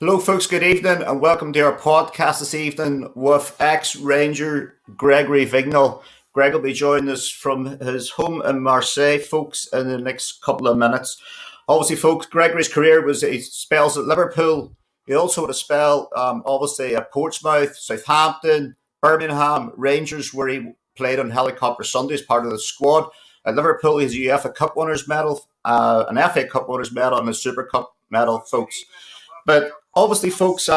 Hello, folks. Good evening, and welcome to our podcast this evening with ex-Ranger Gregory Vignal. Greg will be joining us from his home in Marseille, folks, in the next couple of minutes. Obviously, folks, Gregory's career he spells at Liverpool. He also had a spell, obviously, at Portsmouth, Southampton, Birmingham, Rangers, where he played on Helicopter Sundays, part of the squad. At Liverpool, he's a UEFA Cup winners medal, an FA Cup winners medal, and a Super Cup medal, folks. But obviously, folks,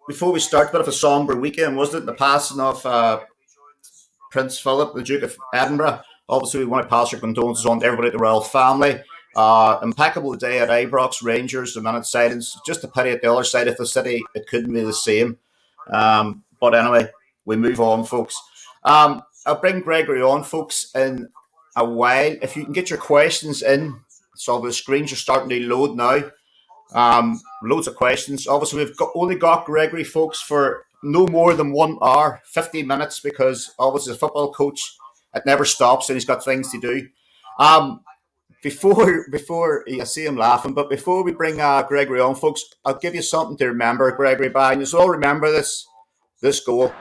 before we start, a bit of a sombre weekend, wasn't it? The passing of Prince Philip, the Duke of Edinburgh. Obviously, we want to pass our condolences on to everybody at the royal family. Impeccable day at Ibrox, Rangers, the minute silence. Just a pity at the other side of the city, it couldn't be the same. But anyway, we move on, folks. I'll bring Gregory on, folks, in a while. If you can get your questions in, so the screens are starting to load now. Loads of questions. Obviously, we've only got Gregory, folks, for no more than 1 hour, 50 minutes, because obviously, as a football coach, it never stops and he's got things to do. Before I see him laughing, but before we bring Gregory on, folks, I'll give you something to remember, Gregory, by, and you'll all remember this goal.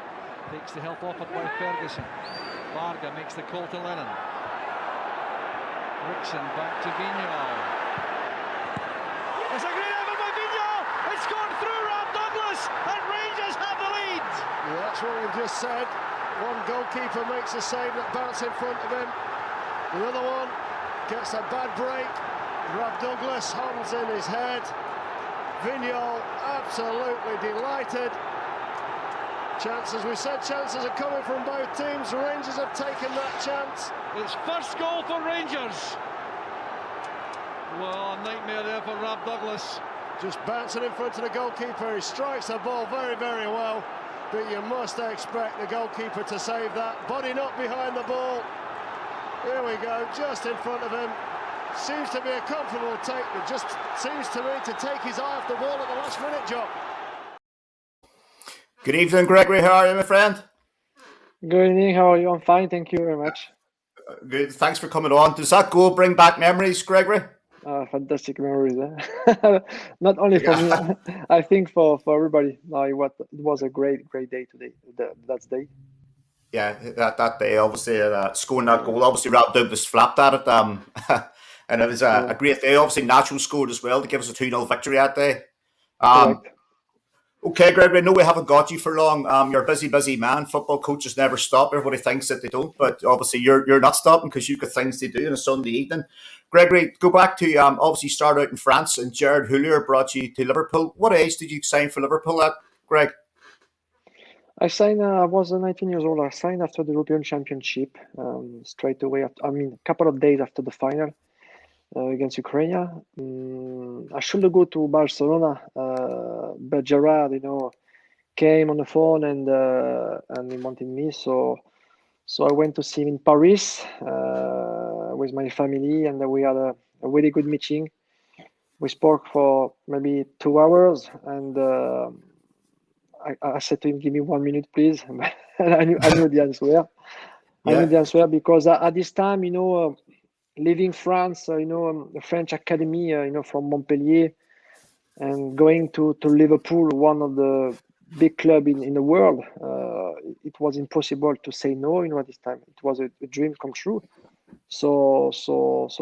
Takes the help offered by Ferguson. Varga makes the call to Lennon. Rickson back to Vignal. It's a great effort by Vignal. It's gone through Rob Douglas, and Rangers have the lead. Yeah, that's what we've just said. One goalkeeper makes a save that bounces in front of him. The other one gets a bad break. Rob Douglas hums in his head. Vignal absolutely delighted. Chances, we said chances are coming from both teams. Rangers have taken that chance. It's first goal for Rangers. Well, a nightmare there for Rob Douglas. Just bouncing in front of the goalkeeper. He strikes the ball very, very well. But you must expect the goalkeeper to save that. Body not behind the ball. Here we go, just in front of him. Seems to be a comfortable take, but just seems to me to take his eye off the ball at the last minute, John. Good evening, Gregory. How are you, my friend? Good evening. How are you? I'm fine. Thank you very much. Good. Thanks for coming on. Does that goal bring back memories, Gregory? Fantastic memories. Not only for me, I think for everybody. No, it was a great day today. That day. Yeah, that day, obviously, scoring that goal. Obviously, Rob Douglas flapped at it. And it was a great day. Obviously, Natural scored as well to give us a 2-0 victory that day. Okay, Gregory, I know we haven't got you for long. You're a busy man. Football coaches never stop. Everybody thinks that they don't, but obviously you're not stopping because you've got things to do on a Sunday evening. Gregory, go back to obviously you started out in France and Gerard Houllier brought you to Liverpool. What age did you sign for Liverpool at, Greg? I signed. I was 19 years old. I signed after the European Championship straight away. A couple of days after the final against Ukraine. I should go to Barcelona, but Gerard, came on the phone and he wanted me. So I went to see him in Paris with my family, and we had a really good meeting. We spoke for maybe 2 hours, and I said to him, "Give me 1 minute, please." I knew the answer. Yeah. I knew the answer because at this time, leaving France, the French academy, from Montpellier, and going to Liverpool, one of the big club in the world, it was impossible to say no. At this time, it was a dream come true. So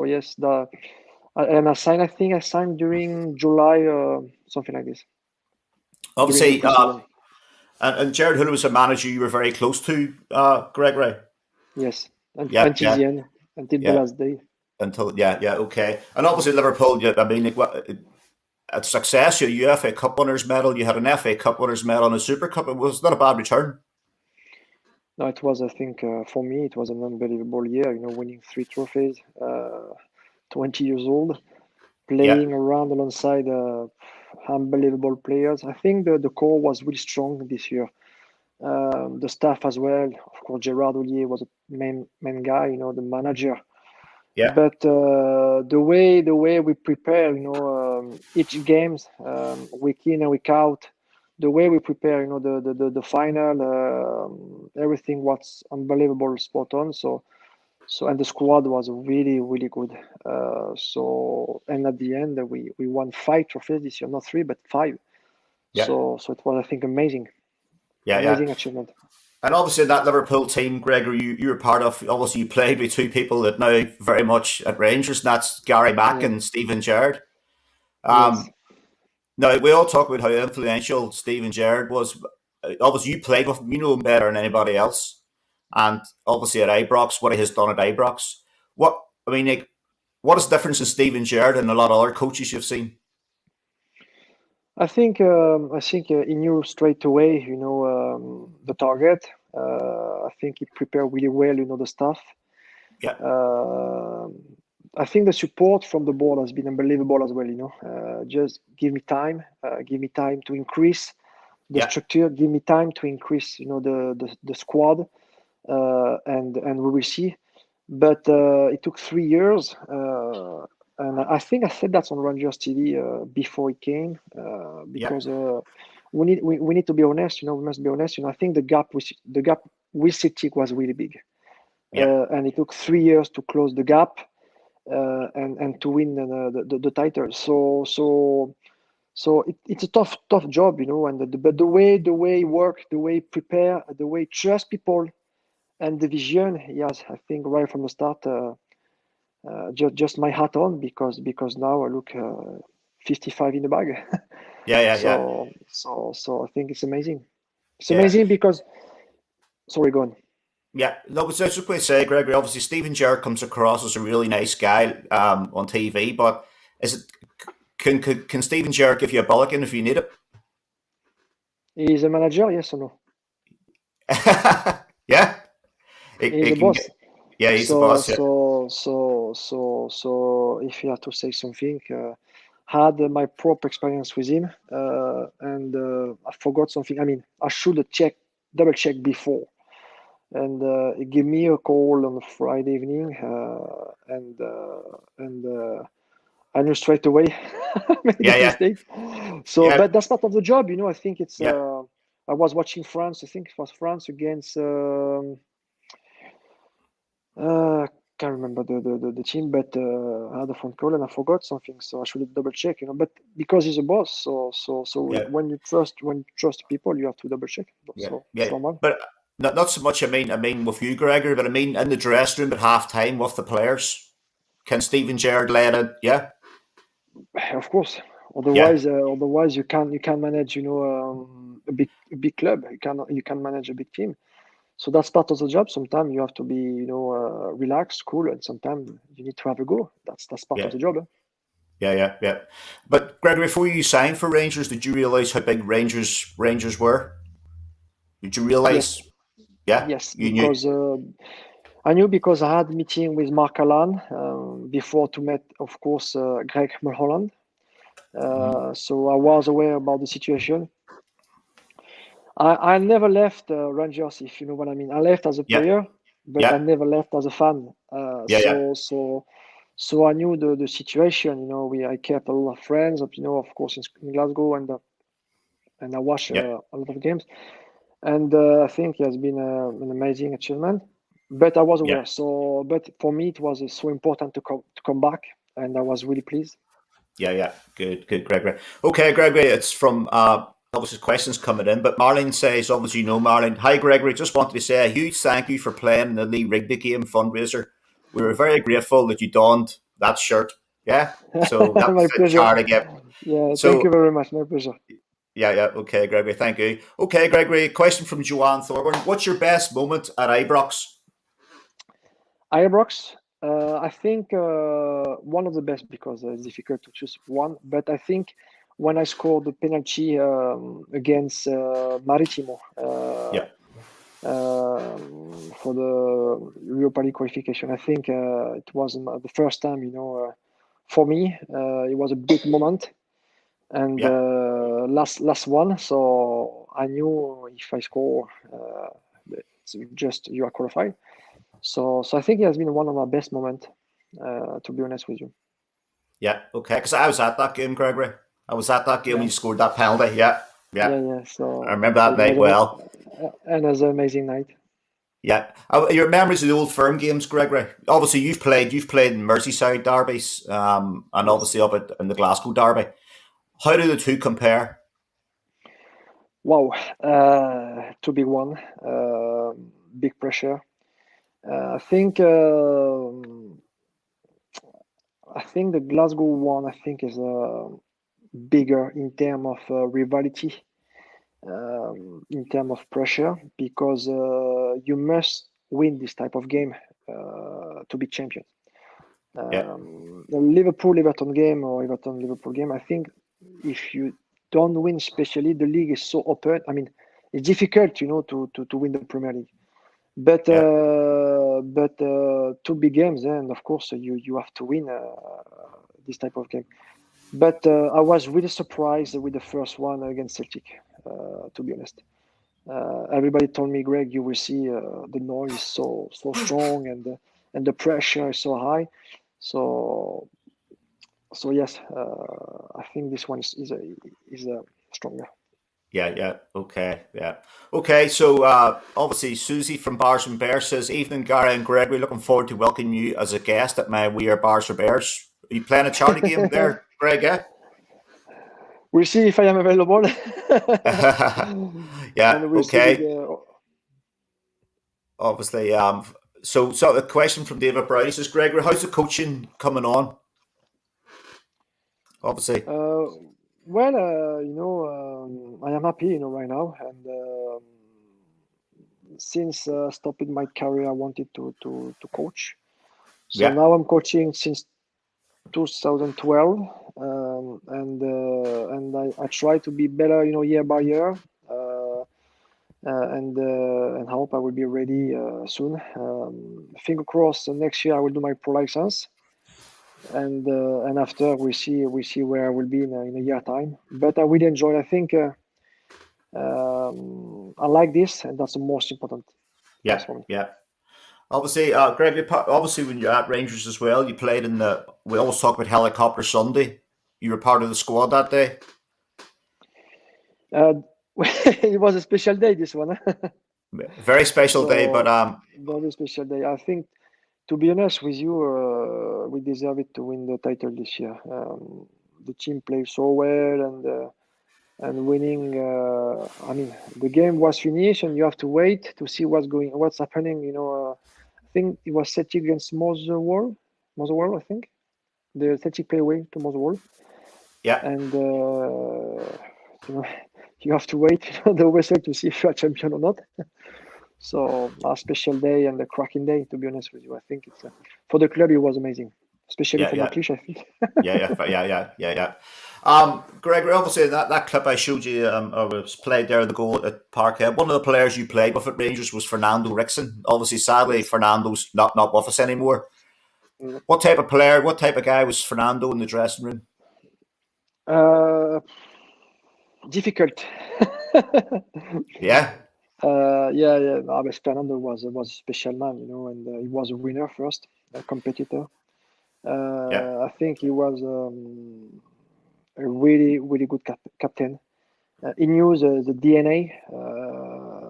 yes, and I signed. I think I signed during July, something like this. Obviously, and Gerard Houllier was a manager you were very close to, Gregory. Yes, until the end, until the last day. Okay. And obviously Liverpool, at success, you had a UEFA Cup winners medal, you had an FA Cup winners medal and a Super Cup. It was not a bad return. No, it was, I think, for me, it was an unbelievable year, winning 3 trophies, 20 years old, playing around alongside unbelievable players. I think the core was really strong this year. The staff as well. Of course, Gerard Houllier was a main guy, the manager. Yeah. But the way we prepare, each games, week in and week out, the way we prepare, the final, everything was unbelievable, spot on. So and the squad was really, really good. And at the end, we won 5 trophies this year, not 3, but 5. So it was, I think, amazing achievement. And obviously that Liverpool team, Gregory, you were part of. Obviously, you played with two people that now very much at Rangers, and that's Gary Mack and Steven Gerrard. Yes. Now we all talk about how influential Steven Gerrard was. Obviously, you played with him; you know him better than anybody else. And obviously at Ibrox, what he has done at Ibrox. What is the difference in Steven Gerrard and a lot of other coaches you've seen? I think he knew straight away, the target. I think he prepared really well, the staff. Yeah. I think the support from the board has been unbelievable as well. Just give me time to increase the structure, give me time to increase, the squad, and we will see. But it took 3 years. And I think I said that on Rangers TV before he came, because we need to be honest. We must be honest. I think the gap with City was really big, and it took 3 years to close the gap, and to win the title. So it's a tough job, And but the way he work, the way he prepare, the way he trust people, and the vision, yes, I think right from the start. Just my hat on, because now I look 55 in the bag. So I think it's amazing. It's amazing because. Sorry, go on. Yeah, no, but I was just going to say, Gregory. Obviously, Steven Gerrard comes across as a really nice guy on TV, but can Steven Gerrard give you a bulletin if you need it? He's a manager, yes or no? Yeah, he's the boss. Yeah, he's the boss. Yeah. So if you have to say something, had my proper experience with him, and I forgot something. I mean, I should have double check before, and he gave me a call on a Friday evening, and I knew straight away made a mistake. So, but that's part of the job, I think it's. I was watching France. I think it was France against. Can't remember the team, but I had a phone call and I forgot something, so I should double check, But because he's a boss, so when you trust people, you have to double check. Normal. But not so much. I mean with you, Gregory, but I mean in the dressing room at half time with the players. Can Steven Gerrard let it? Yeah. Of course. Otherwise you can't manage, a big club. You can manage a big team. So that's part of the job. Sometimes you have to be, relaxed, cool, and sometimes you need to have a go. That's part of the job. Yeah. But Gregory, before you signed for Rangers, did you realise how big Rangers were? Did you realise? Yes. Yes, because I knew, because I had a meeting with Mark Allen before to meet, of course, Greg Mulholland. So I was aware about the situation. I never left Rangers, if you know what I mean. I left as a player, but I never left as a fan. So I knew the situation. I kept a lot of friends, of course, in Glasgow, and I watched a lot of games. And I think it has been an amazing achievement. But I was aware. So, but for me, it was so important to come back, and I was really pleased. Yeah. Good, Gregory. Okay, Gregory, it's from. Obviously, questions coming in, but Marlene says, obviously, Marlene. Hi, Gregory. Just wanted to say a huge thank you for playing in the Lee Rigby Game fundraiser. We were very grateful that you donned that shirt. Yeah, so that's my pleasure. Hard to get. Yeah, thank you very much. My pleasure. Yeah. Okay, Gregory. Thank you. Okay, Gregory. Question from Joanne Thorburn. What's your best moment at Ibrox? Ibrox, I think one of the best, because it's difficult to choose one, but I think. When I scored the penalty against Maritimo for the Europa League qualification, I think it was the first time, for me, it was a big moment, and last one. So I knew if I score, it's just you are qualified. So I think it has been one of my best moments, to be honest with you. Yeah. Okay. Because I was at that game, Gregory. I was at that game when you scored that penalty. Yeah. So I remember that night well. And it was an amazing night. Yeah. Your memories of the Old Firm games, Gregory. Obviously, you've played in Merseyside derbies, and obviously up in the Glasgow derby. How do the two compare? Wow, too big one. Big pressure. I think the Glasgow one, I think, is bigger in terms of rivalry, in terms of pressure, because you must win this type of game to be champion. The Liverpool-Everton game or Everton-Liverpool game, I think if you don't win, especially the league is so open. I mean, it's difficult, to win the Premier League. But two big games, and of course you have to win this type of game. But I was really surprised with the first one against Celtic. To be honest, everybody told me, Greg, you will see the noise is so strong and the pressure is so high. So yes, I think this one is stronger. Okay. So obviously, Susie from Bars and Bears says, "Evening, Gary and Gregory. Looking forward to welcoming you as a guest at my We Are Bars or Bears. Are you playing a charity game there, Greg? Yeah. We'll see if I am available." Yeah. And we'll Okay. Obviously, so a question from David Bryce says, Gregory, how's the coaching coming on? Obviously. I am happy, right now, and since stopping my career, I wanted to coach. So now I'm coaching since 2012, and I try to be better, year by year, and hope I will be ready soon. Finger crossed, next year I will do my pro license. And after we see where I will be in a year time. But I really enjoy. I think I like this, and that's the most important. Yeah. Obviously, Greg. Obviously, when you're at Rangers as well, you played in the. We always talk about Helicopter Sunday. You were part of the squad that day. It was a special day. This one. Very special day, but very special day. I think, to be honest with you, we deserve it to win the title this year. The team played so well, and winning. I mean, the game was finished, and you have to wait to see what's happening. I think it was Celtic against Motherwell. I think the Celtic play away to Motherwell. Yeah. And you have to wait the whistle to see if you are champion or not. So a special day and a cracking day, to be honest with you. I think it's for the club it was amazing, especially for McLeish, I think. Yeah. Gregory, obviously in that clip I showed you, was played there the goal at Parkhead. One of the players you played with at Rangers was Fernando Rickson. Obviously, sadly, Fernando's not with us anymore. What type of player, what type of guy was Fernando in the dressing room? Difficult. Yeah. No, but Fernando was a special man, and he was a winner first, a competitor. I think he was a really, really good captain. He knew the DNA,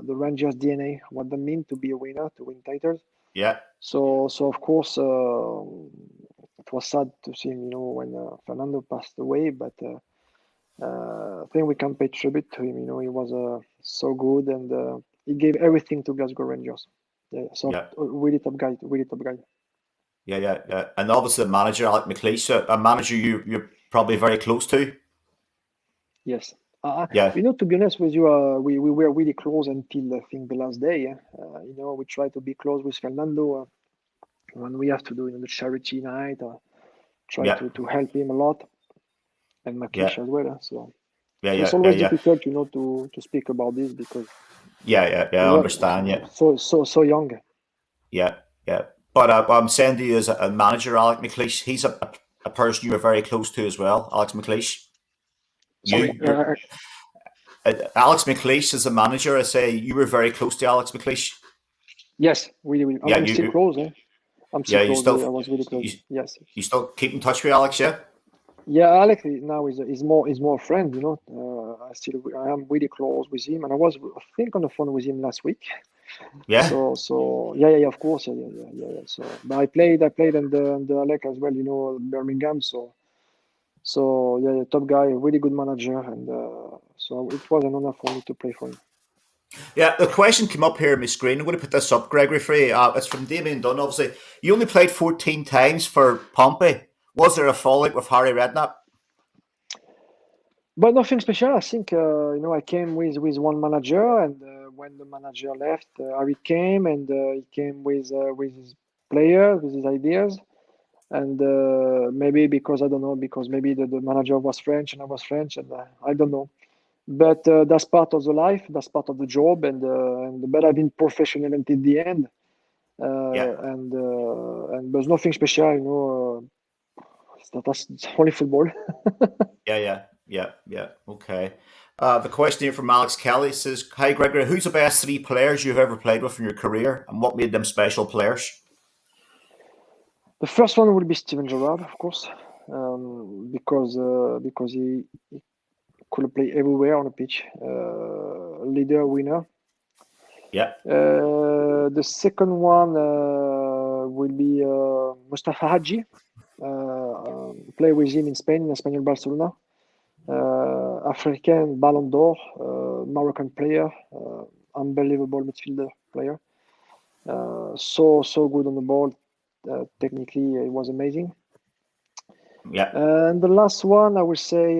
the Rangers DNA, what they mean to be a winner, to win titles. Yeah. So of course, it was sad to see him, when Fernando passed away, but I think we can pay tribute to him. He was so good, and he gave everything to Glasgow Rangers. Really top guy. Yeah. And obviously the manager, Alec McLeish, a manager you're probably very close to. Yes. To be honest with you, we were really close until I think the last day. We try to be close with Fernando when we have to do the charity night. Try to help him a lot, and McLeish as well. So it's always difficult, to speak about this because I understand. Yeah. So young. Yeah. But I'm saying to you, as a manager, Alec McLeish, he's a person you were very close to as well, Alex McLeish. Alex McLeish as a manager, I say you were very close to Alex McLeish. Yes, really. I'm still close. I'm still close. I was really close. Yes. You still keep in touch with Alex, yeah? Yeah, Alex now is more a friend. I am really close with him, and I was I think on the phone with him last week. Yeah. So of course. Yeah. So but I played under Alex as well. Birmingham. So So yeah, top guy, really good manager, and so it was an honor for me to play for him. Yeah, the question came up here on my screen. I'm going to put this up, Gregory, for you. It's from Damien Dunn, obviously. You only played 14 times for Pompey. Was there a fallout with Harry Redknapp? But nothing special. I think I came with one manager, and when the manager left, Harry came, and he came with his players, with his ideas, and maybe because I don't know, because maybe the manager was French and I was French, and I don't know. But that's part of the life, that's part of the job, and but I've been professional until the end, Yeah. and there's nothing special, that's only football. Yeah. Okay. The question here from Alex Kelly says, "Hi Gregory, who's the best 3 players you've ever played with in your career, and what made them special players?" The first one will be Steven Gerrard, of course, because he could play everywhere on the pitch, leader, winner. Yeah. The second one will be Mustafa Hadji. Play with him in Spain, in Espanyol Barcelona. African Ballon d'Or, Moroccan player, unbelievable midfielder player. So good on the ball. Technically, it was amazing. Yeah. And the last one, I would say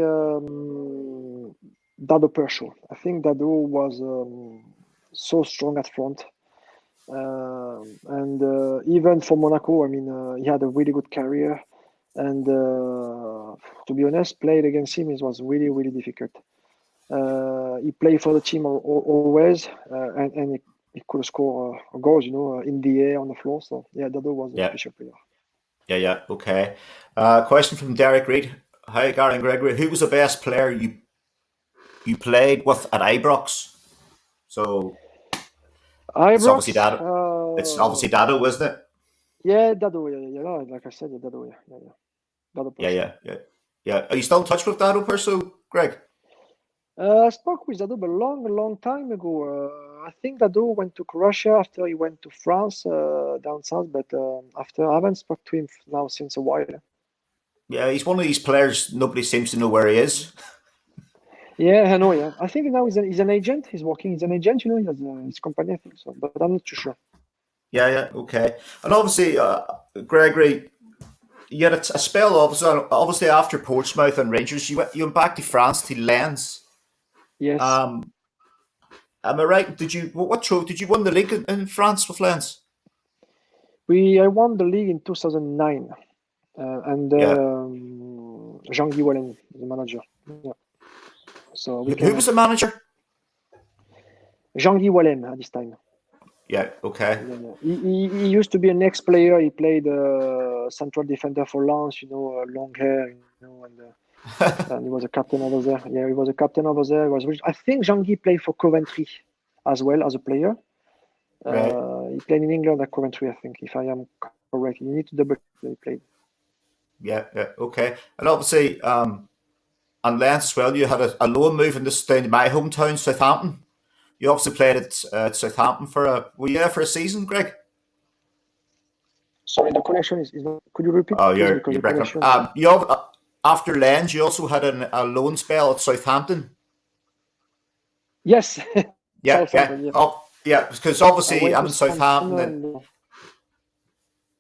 Dado Pershaw. I think Dado was so strong at front. And even for Monaco, I mean, he had a really good career. And to be honest, playing against him, it was really, really difficult. He played for the team always, and he could score goals, in the air, on the floor. So yeah, Dado was a special player. Yeah. Okay. Question from Derek Reid. Hi, Gary and Gregory. Who was the best player you played with at Ibrox? So Ibrox, it's obviously Dado. It's obviously Dado, isn't it? Yeah, Dado. Yeah. Like I said, Dado. Yeah. Dado Pershaw. Yeah. Are you still in touch with Dado Pershaw, Greg? I spoke with Dado a long time ago. I think Dado went to Croatia after he went to France down south, but after I haven't spoke to him now since a while. Yeah, he's one of these players nobody seems to know where he is. Yeah, I know. Yeah, I think now he's an agent. He's working as an agent. He has his company, I think so, but I'm not too sure. Yeah. Okay. And obviously, Gregory, you had a spell. Obviously, after Portsmouth and Rangers, you went back to France to Lens. Yes. Am I right? Did you win the league in France with Lens? I won the league in 2009, and Jean-Guy Wallen, the manager. Yeah. So who was the manager? Jean-Guy Wallen at this time. Yeah. Okay. Yeah. He used to be an ex-player. He played central defender for Lens. Long hair. And he was a captain over there. Yeah, he was a captain over there. I think Jean-Guy played for Coventry as well as a player. Right. He played in England at Coventry, I think, if I am correct. You need to double check he played. Yeah. Okay. And obviously, and Lens as well, you had a loan move in down to my hometown, Southampton. You obviously played at Southampton were you there for a season, Greg? Sorry, the connection is not. Could you repeat? Oh, you're breaking up. After Lens, you also had a loan spell at Southampton. Yes. Yeah. Oh, yeah, because obviously I'm in Southampton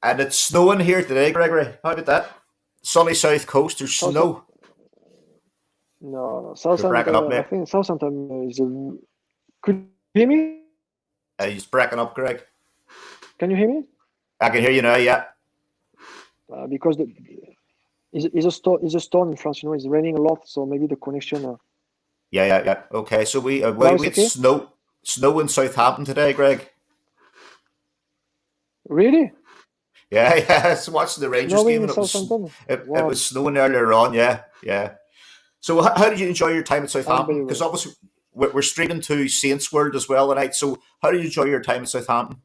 and it's snowing here today, Gregory. How about that? Sunny south coast, there's snow. No, Southampton. I think Southampton is a. Could you hear me? He's breaking up, Greg. Can you hear me? I can hear you now. Yeah. Because it's a storm in France. It's raining a lot, so maybe the connection. Yeah. Okay, so we had snow in Southampton today, Greg. Really? Yeah. So watching the Rangers game, and it was snowing earlier on. Yeah. So how did you enjoy your time at Southampton? Because obviously we're streaming to Saints World as well tonight. So how did you enjoy your time at Southampton?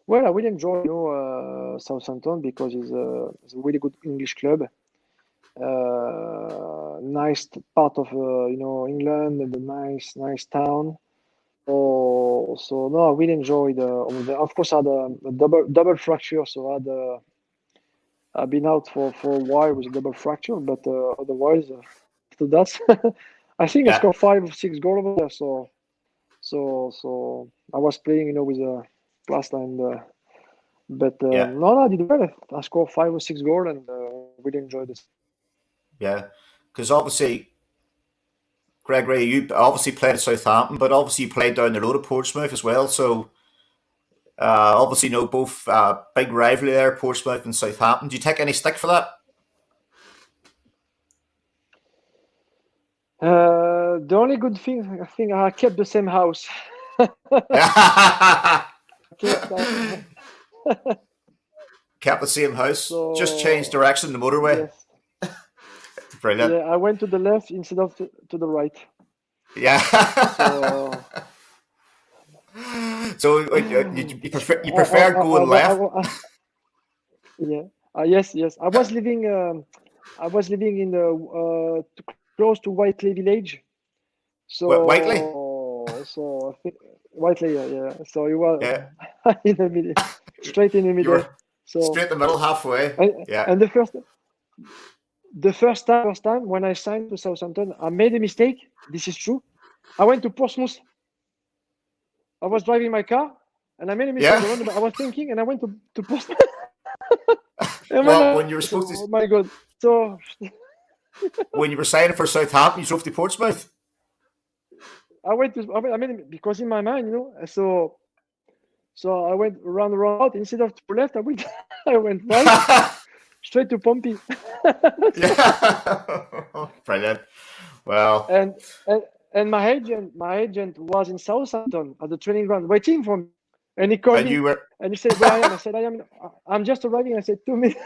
Well, I really enjoy Southampton because it's a really good English club. Nice part of England, and a nice town. So no, I really enjoyed. Of course, I had a double fracture, so I had I've been out for a while with a double fracture, but otherwise, after that, I think I Yeah, scored 5 or 6 goals over there. So I was playing, with a plaster but yeah, no, I did well. I scored 5 or 6 goals and really enjoyed it. yeah. Because obviously, Gregory, you obviously played at Southampton, but obviously you played down the road at Portsmouth as well. So obviously, both big rivalry there, Portsmouth and Southampton. Do you take any stick for that? The only good thing, I think, I kept the same house. kept Kept the same house, just changed so direction the motorway. yes, Brilliant. yeah, I went to the left instead of to the right. Yeah. So So you prefer going left? yeah, yes. I was living in the close to Whiteley village. Whiteley? So I think Whiteley, yeah. So you were Yeah. in the middle, straight in the You middle. were So straight in the middle, halfway. Yeah. and the first time when I signed to Southampton, I made a mistake. This is true. I went to Portsmouth. I was driving my car and I made a mistake. Yeah. I was thinking and I went to Portsmouth. And Well, when you were supposed oh to, my God. So when you were signing for Southampton, you drove to Portsmouth. I mean, because in my mind, so I went round instead of to left. I went right, straight to Pompey. Yeah. Brilliant. Well, and my agent was in Southampton at the training ground waiting for me, and he called and me you were. and he said, "Where I am?" I said, I'm just arriving." I said, 2 minutes.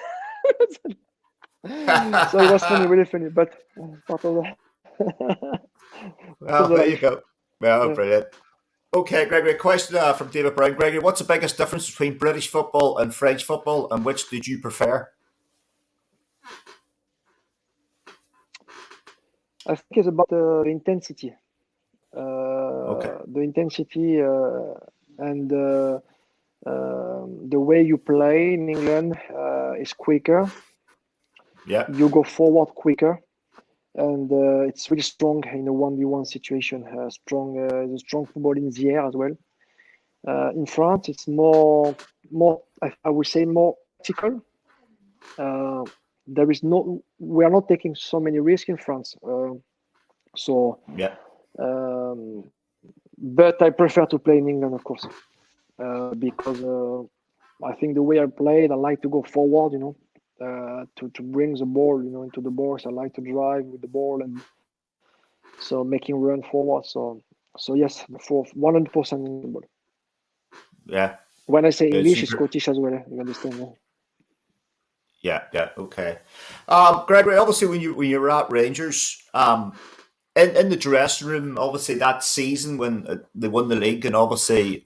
So it was funny, really funny, but part of the Well, there you go. Well, yeah. brilliant. Okay, Gregory, a question from David Brown. Gregory, what's the biggest difference between British football and French football, and which did you prefer? I think it's about the intensity. Okay. The intensity and the way you play in England is quicker. Yeah. You go forward quicker, and it's really strong in a 1v1 situation. There's a strong football in the air as well. In France, it's more. I would say more tactical. We are not taking so many risks in France. So, Yeah. but I prefer to play in England, of course, because I think the way I played, I like to go forward, to bring the ball, into the box. I like to drive with the ball and so making run forward. So yes, for 100% in the ball. Yeah. When I say English, it's Super. Scottish as well. You understand? Yeah. Yeah. Okay. Gregory, obviously, when you were at Rangers, in the dressing room, obviously that season when they won the league, and obviously,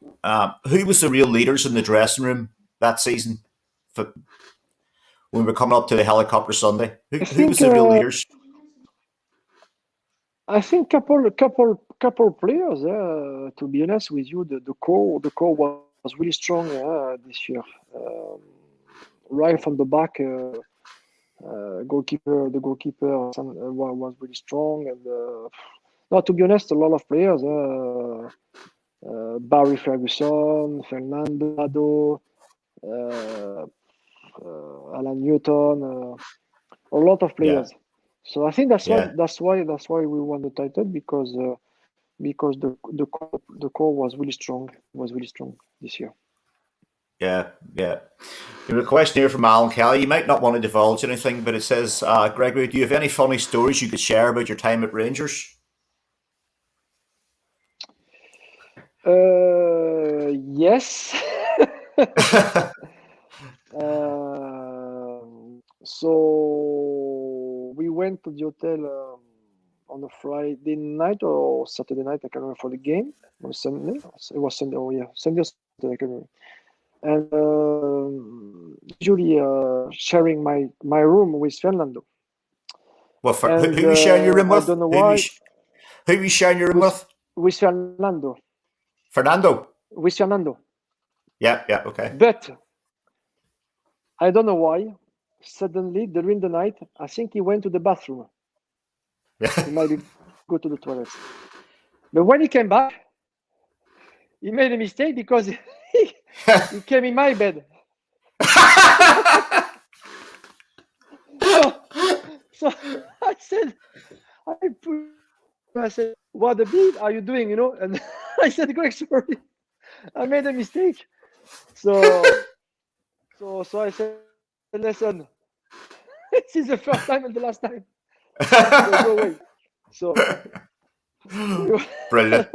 who was the real leaders in the dressing room that season? For, when we were coming up to the helicopter Sunday, I who was think the real leaders? couple players. To be honest with you, the core was really strong this year. Right from the back, the goalkeeper was really strong, and no, to be honest, a lot of players. Barry Ferguson, Fernando, Alan Newton, a lot of Yeah. players. So I think that's Yeah. why we won the title because the core was really strong this year. Yeah, yeah. There's a question here from Alan Kelly. You might not want to divulge anything, but it says, Gregory, do you have any funny stories you could share about your time at Rangers? Yes. So we went to the hotel on a Friday night or Saturday night. I can't remember for the game. On Sunday. It was Sunday. Oh yeah, Sunday or Saturday. I can't remember. And usually sharing my room with Fernando. Well, who are you sharing your room I with? don't know why. Who are you sharing your room with? With Fernando. Fernando. With Fernando. Yeah, yeah, okay. But I don't know why. suddenly during the night, I think he went to the bathroom. He might go to the toilet. But when he came back, he made a mistake because he came in my bed. So I said, what the beat are you doing? And I said, Greg, sorry, I made a mistake. So I said, listen, this is the first time and the last time. So go away. So Brilliant.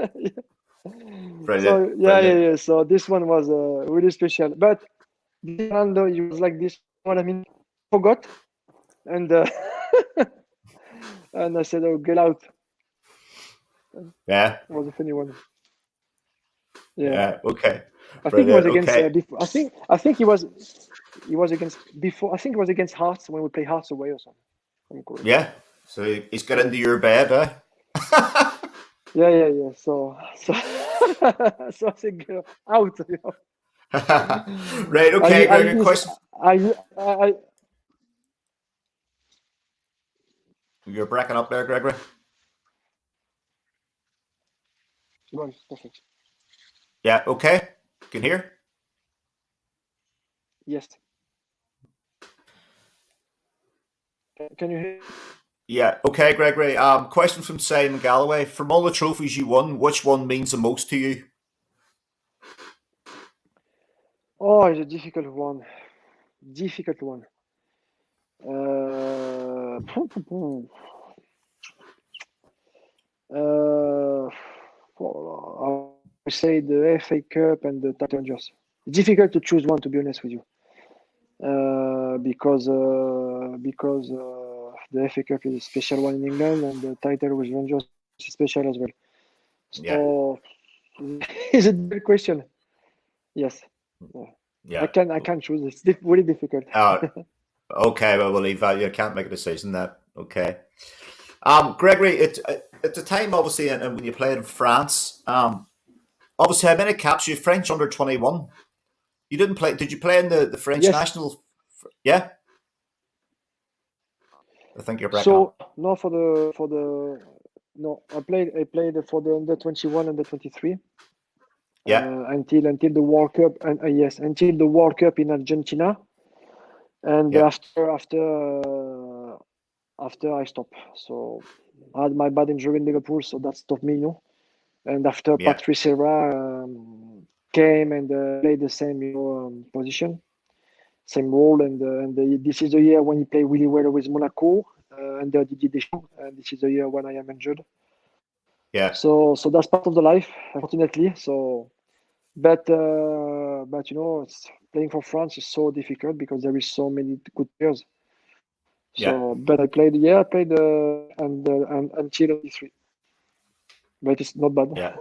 Brilliant. So yeah. So this one was really special. But Fernando, he was like this. What I mean, forgot, and and I said, "Oh, get out." Yeah. It was a funny one. Yeah. Okay. I think he was against. Okay. Before, I think he was against before. I think it was against Hearts when we play Hearts away or something. Yeah. So he's got into your bed, eh? Yeah. So I said, get out. Right. Okay. Gregory, question. You're breaking up there, Gregory. Right, perfect. Yeah. Okay. Can hear? Yes. Can you hear? Yeah. Okay, Gregory. Question from Simon Galloway. From all the trophies you won, which one means the most to you? Oh, it's a difficult one. I would say the FA Cup and the title Rangers. Difficult to choose one, to be honest with you, because the FA Cup is a special one in England and the title with Rangers is special as well. So it's a good question. Yes. Yeah. I can't choose. It's really difficult. Okay, well, we'll leave that. You can't make a decision that. Okay. Gregory, at the time, obviously, and when you played in France, obviously, how many caps? You French under 21. You didn't play. Did you play in the French national? Yeah. I think you're breaking up. No, I played for the under 21, under 23. Yeah. Until the World Cup, and yes, until the World Cup in Argentina, and after I stopped. So I had my bad injury in Liverpool, so that stopped me, And after Patrice Evra came and played the same position, same role, and this is the year when he played really well with Monaco under Didier Deschamps, and this is the year when I am injured. Yeah. So that's part of the life, unfortunately. So, but it's playing for France is so difficult because there is so many good players. So, but I played and until 23. But it's not bad.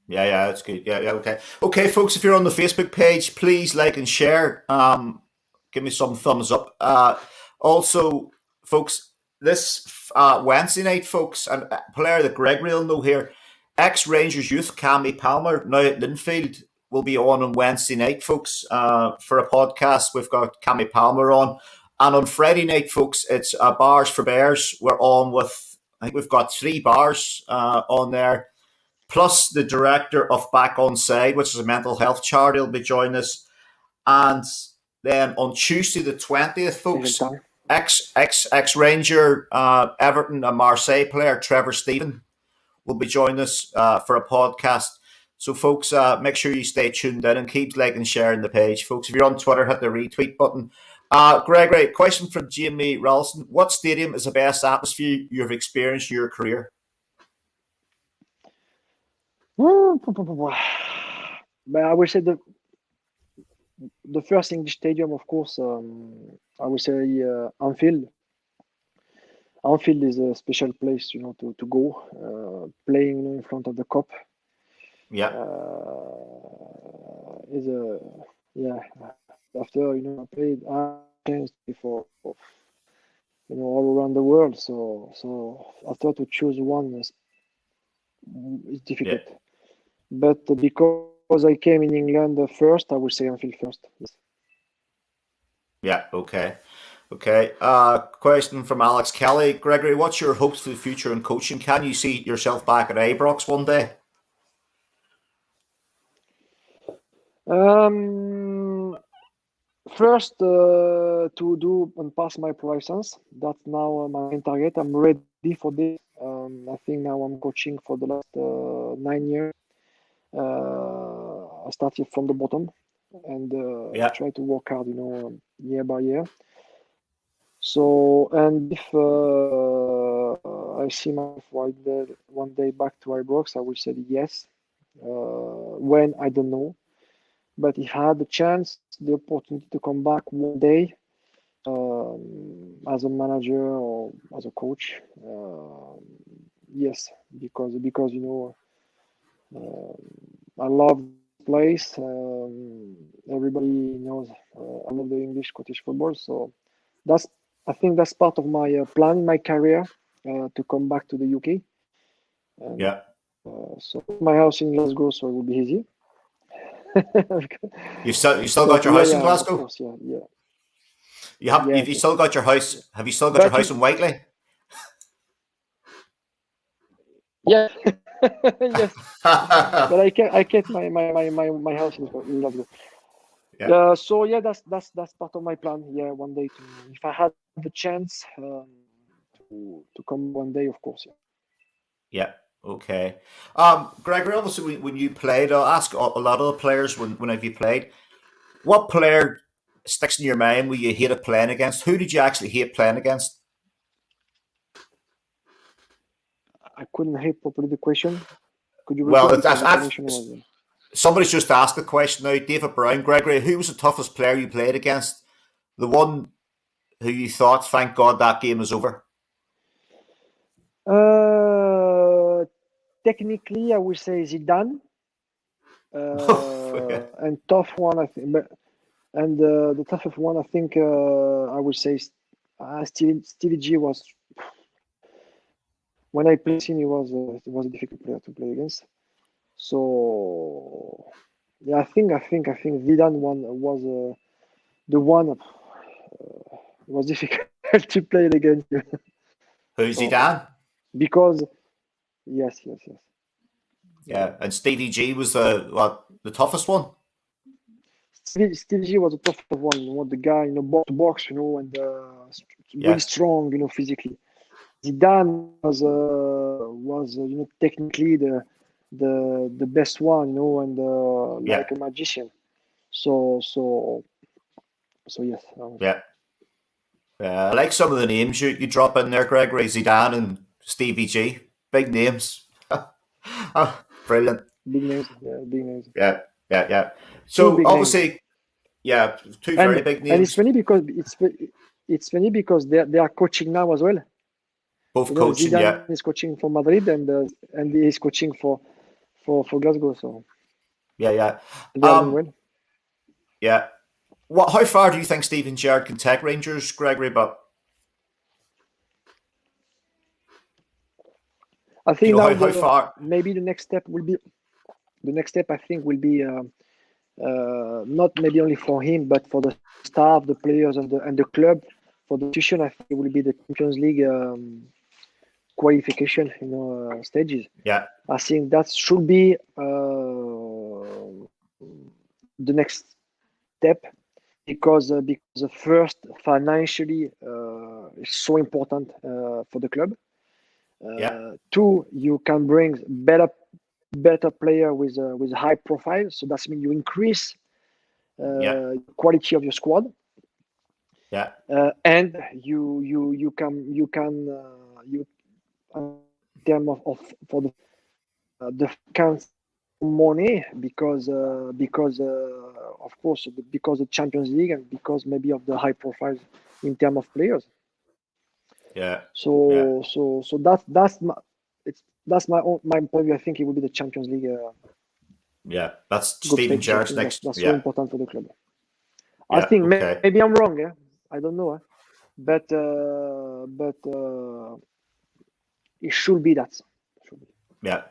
Yeah, that's good. Yeah, okay. Okay, folks, if you're on the Facebook page, please like and share. Give me some thumbs up. Also, folks, this Wednesday night, folks, and a player that Gregory will know here, ex-Rangers youth Cammy Palmer, now at Linfield, will be on Wednesday night, folks, for a podcast. We've got Cammy Palmer on. And on Friday night, folks, it's Bars for Bears. We're on with, I think we've got 3 bars on there, plus the director of Back On Side, which is a mental health charity, will be joining us. And then on Tuesday the 20th, folks, ex-Ranger, Everton and Marseille player Trevor Stephen will be joining us for a podcast. So, folks, make sure you stay tuned in and keep liking and sharing the page. Folks, if you're on Twitter, hit the retweet button. Gregory, question from Jamie Ralston. What stadium is the best atmosphere you've experienced in your career? But I would say the first English stadium, of course, I would say Anfield. Anfield is a special place, to go. Playing in front of the cup. Yeah. After I played before, all around the world. So after to choose one is difficult. Yeah. But because I came in England first, I would say Anfield first. Yes. Yeah. Okay. Okay. Question from Alex Kelly. Gregory, what's your hopes for the future in coaching? Can you see yourself back at Ibrox one day? First, to do and pass my license. That's now my main target. I'm ready for this. I think now I'm coaching for the last 9 years. I started from the bottom and Yeah. try to work hard, year by year. So, and if I see myself one day back to Ibrox, I will say yes. When, I don't know. But if I had the chance, the opportunity to come back one day as a manager or as a coach, yes, because I love the place. Everybody knows I love the English Scottish football, so I think that's part of my plan in my career to come back to the UK. Yeah. So my house in Glasgow, so it will be easy. You've still got your house in Glasgow? Of course, yeah. Have you still got your house? Have you still got your house in Whiteley? Yeah. Yes. But I kept my house in Glasgow. Yeah. So yeah, that's part of my plan. Yeah, one day if I had the chance to come one day, of course. Yeah. Okay. Gregory, obviously when you played, I'll ask a lot of the players whenever you played, what player sticks in your mind where you hated playing against? Who did you actually hate playing against? I couldn't hear properly the question. Could you Well, repeat? Because the connection was. Somebody's just asked the question now. David Brown, Gregory, who was the toughest player you played against? The one who you thought, thank God that game is over? Technically, I would say Zidane. And tough one, I think. And the toughest one, I think, I would say Stevie G was. When I played him, he was a difficult player to play against. So yeah, I think Zidane one was the one was difficult to play against. Who's Zidane? Because yes. Yeah, and Stevie G was the toughest one. Stevie G was a tough one. The guy, box to box, and really strong, physically. Zidane was technically the best one, and like a magician. So yes. Yeah. I like some of the names you drop in there, Gregory. Zidane and Stevie G. Big names. Brilliant. Big names. Yeah. So obviously, two very big names. And it's funny because they are coaching now as well. Both coaching, Zidane is coaching for Madrid and he is coaching for Glasgow. So yeah. Well. Yeah. How far do you think Steven Gerrard can take Rangers, Gregory? But I think how far? Maybe the next step I think will be not maybe only for him but for the staff, the players, and the club. For the institution, I think it will be the Champions League qualification, stages. Yeah. I think that should be the next step because the first financially is so important for the club. Two, you can bring better player with a high profile, so that means you increase quality of your squad. Yeah. And you can in terms of for the money because of course because the Champions League and because maybe of the high profile in terms of players. Yeah. So that's my point of view. I think it will be the Champions League. That's Steven Gerrard's next. That's so important for the club. Yeah, I think maybe I'm wrong. Yeah, I don't know. But it should be that. Yeah.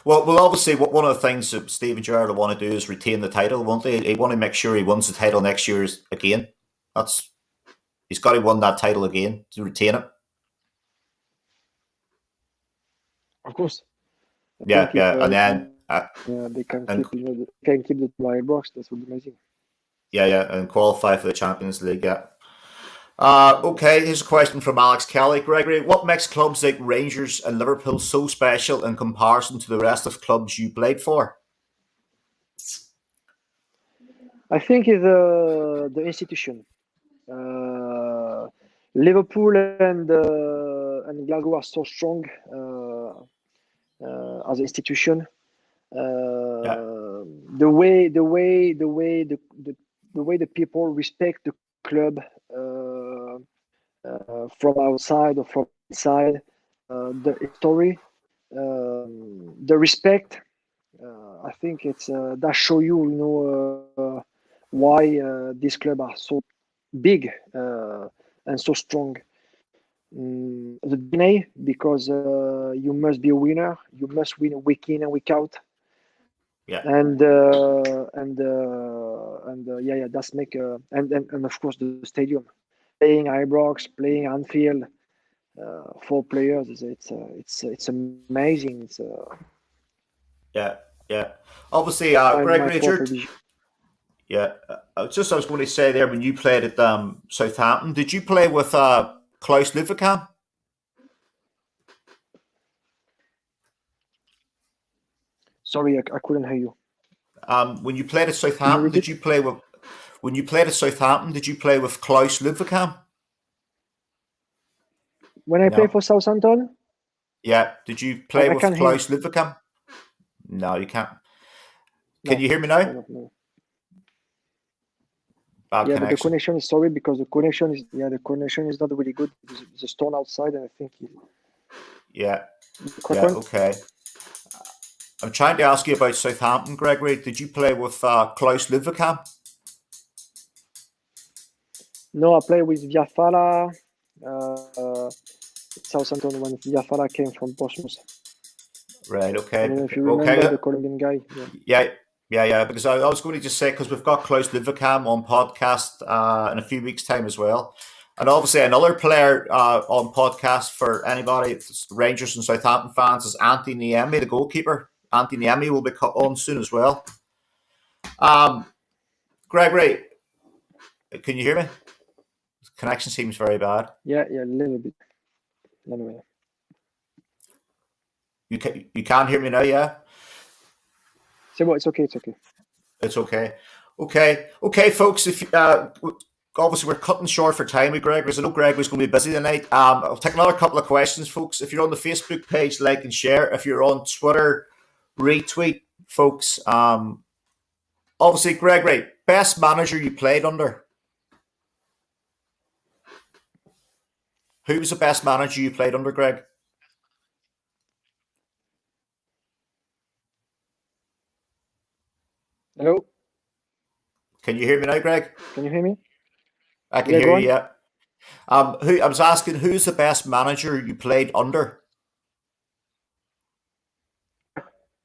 Well, obviously, one of the things that Steven Gerrard will want to do is retain the title, won't he? He want to make sure he wins the title next year again. That's he's got to win that title again to retain it. Of course. Yeah, and then they can keep the wild box. That would be amazing. Yeah, and qualify for the Champions League. Yeah. Okay, here's a question from Alex Kelly. Gregory, what makes clubs like Rangers and Liverpool so special in comparison to the rest of clubs you played for? I think it's the institution. Liverpool and Glasgow are so strong as an institution. The way the people respect the club from outside or from inside, the history, the respect. I think it's that show you why this club are so big and so strong. The DNA, because you must be a winner. You must win week in and week out. Yeah. And that's make and of course the stadium, playing Ibrox, playing Anfield, for players, it's amazing. It's yeah. Obviously, Gregory, I was going to say there, when you played at Southampton, did you play with Klaus Luverkamp? Sorry, I couldn't hear you. When you played at Southampton, did you play with Klaus Luverkamp? When I played for Southampton? Yeah. Did you play with Klaus Luverkamp? No, you can't. Can you hear me now? No. Bad connection. But the connection is because the connection is not really good. There's a storm outside, and I think. Okay. I'm trying to ask you about Southampton, Gregory. Did you play with Klaus Luverkamp? No, I played with Viafala. Southampton when Viafala came from Portsmouth. Right. Okay. I don't know if you remember the Colombian guy. Yeah. Because I was going to just say, because we've got Klaus Luverkamp on podcast in a few weeks' time as well, and obviously another player on podcast for anybody, Rangers and Southampton fans, is Antti Niemi, the goalkeeper. Antti Niemi will be cut on soon as well. Gregory, can you hear me? The connection seems very bad. Yeah, a little bit. Anyway. You can't hear me now, yeah? So it's okay. It's okay. Okay, folks. If obviously we're cutting short for time with Gregory, so I know Gregory's going to be busy tonight. I'll take another couple of questions, folks. If you're on the Facebook page, like and share. If you're on Twitter, retweet, folks. Obviously, Gregory, best manager you played under? Who was the best manager you played under, Greg? Hello? Can you hear me now, Greg? Can you hear me? I can hear you, yeah. I was asking, who's the best manager you played under?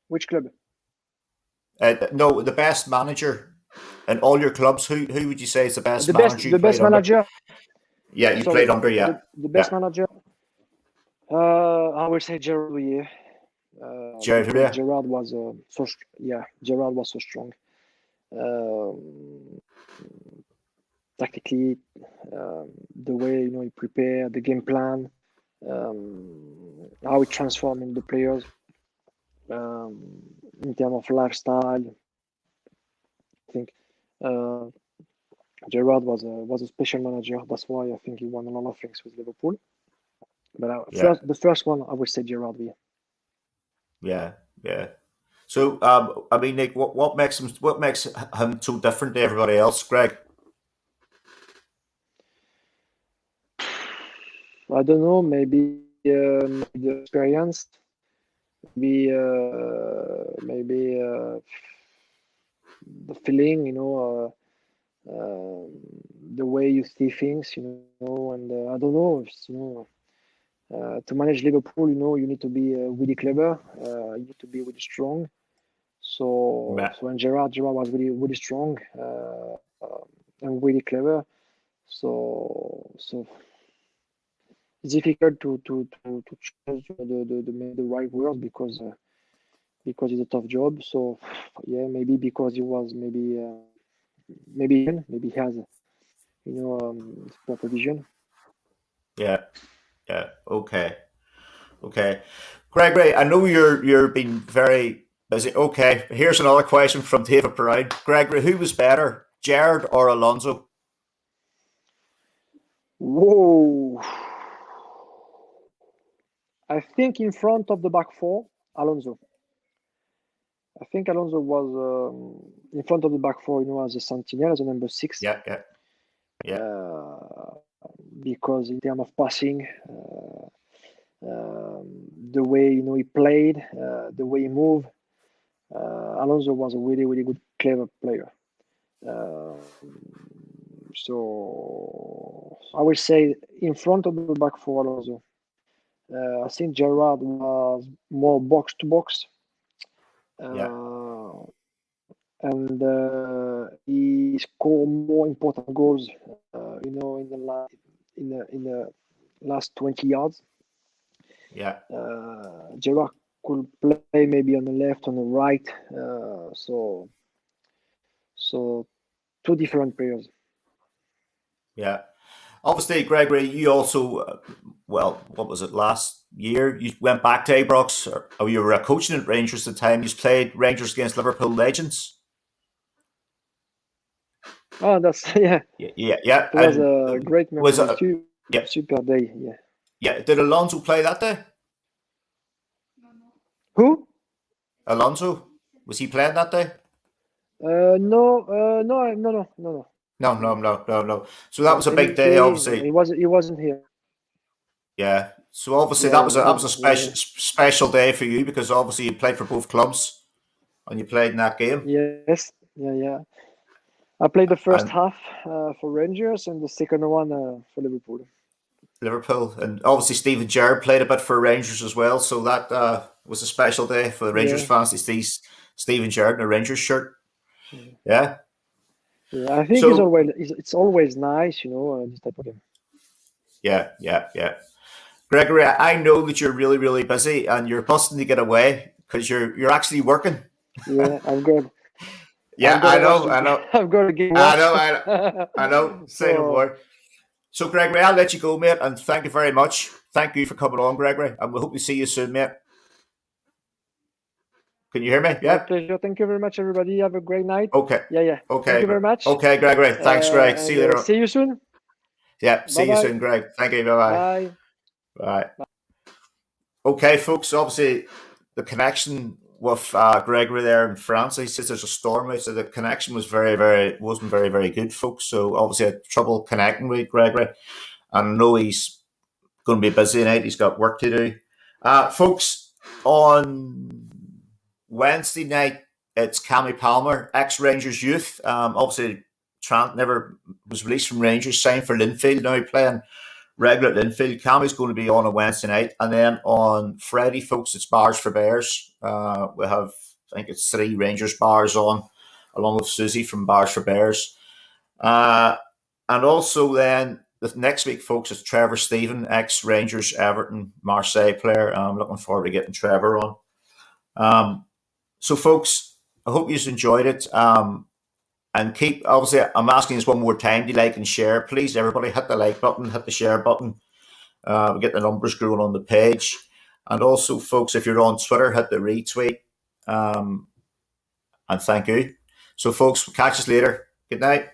Which club? No, the best manager in all your clubs. Who would you say is the best manager? The best manager? Yeah, you played under, yeah. The best manager? I would say Gerard Houllier. Gerard was Gerard was so strong. Tactically, the way he prepared the game plan, how he transformed in the players, in terms of lifestyle. I think Gerard was a special manager. That's why I think he won a lot of things with Liverpool. But the first one, I would say Gerard. Yeah. So, I mean, Nick, what makes him so different to everybody else, Greg? I don't know. Maybe the experience. Maybe the feeling. The way you see things. And I don't know. To manage Liverpool, you need to be really clever. You need to be really strong. So when Gerard was really, really strong and really clever. So it's difficult to choose the right words because it's a tough job. So yeah, maybe because he was maybe he has proper vision. Yeah. Okay. Gregory, I know you're been very busy. Okay, here's another question from David Brown. Gregory, who was better, Gerrard or Alonso? Whoa! I think in front of the back four, Alonso. I think Alonso was in front of the back four, as a sentinel, as a number 6. Yeah. Because in terms of passing, the way he played, the way he moved, Alonso was a really, really good, clever player. So I would say in front of the back four, Alonso. I think Gerrard was more box to box. And he scored more important goals, in the last 20 yards. Gerrard could play maybe on the left, on the right. So two different players. Yeah. Obviously, Gregory, you also, what was it, last year? You went back to Ibrox, or you were coaching at Rangers at the time. You played Rangers against Liverpool legends. Oh, that's yeah. It was a great memory. Super day. Yeah. Yeah. Did Alonso play that day? Who? Alonso, was he playing that day? No. No. So that was a big day, obviously. He wasn't here. Yeah. So obviously that was a special day for you because obviously you played for both clubs and you played in that game. Yes. Yeah. I played the first half for Rangers and the second one for Liverpool. And obviously Steven Gerrard played a bit for Rangers as well, so that was a special day for the Rangers fans to see Steven Gerrard in a Rangers shirt. Yeah. I think it's always nice, this type of game. Yeah. Gregory, I know that you're really, really busy and you're busting to get away because you're actually working. Yeah, I'm good. Yeah, I know. I've got to get I know. Say no more. So, Gregory, I'll let you go, mate, and thank you very much. Thank you for coming on, Gregory, and we hope to see you soon, mate. Can you hear me? Yeah. My pleasure. Thank you very much, everybody. Have a great night. Okay. Yeah. Okay. Thank you very much. Okay, Gregory. Thanks, Greg. See you later. See you soon. Yeah. See you soon, Greg. Thank you. Bye-bye. Bye. Okay, folks. Obviously, the connection with Gregory there in France, he says there's a storm out, so the connection was wasn't very, very good, folks. So obviously, I had trouble connecting with Gregory. And I know he's going to be busy tonight. He's got work to do. Folks, on Wednesday night, it's Cammy Palmer, ex-Rangers youth. Obviously, Trant never was released from Rangers, signed for Linfield, now playing regular at Linfield. Cammy's going to be on Wednesday night. And then on Friday, folks, it's Bars for Bears. We have, I think it's 3 Rangers bars on, along with Susie from Bars for Bears. And also then, the next week, folks, it's Trevor Stephen, ex-Rangers, Everton, Marseille player. I'm looking forward to getting Trevor on. So, folks, I hope you've enjoyed it. And keep, obviously, I'm asking this one more time, do like and share. Please, everybody, hit the like button, hit the share button. We get the numbers growing on the page. And also, folks, if you're on Twitter, hit the retweet. And thank you. So, folks, we'll catch us later. Good night.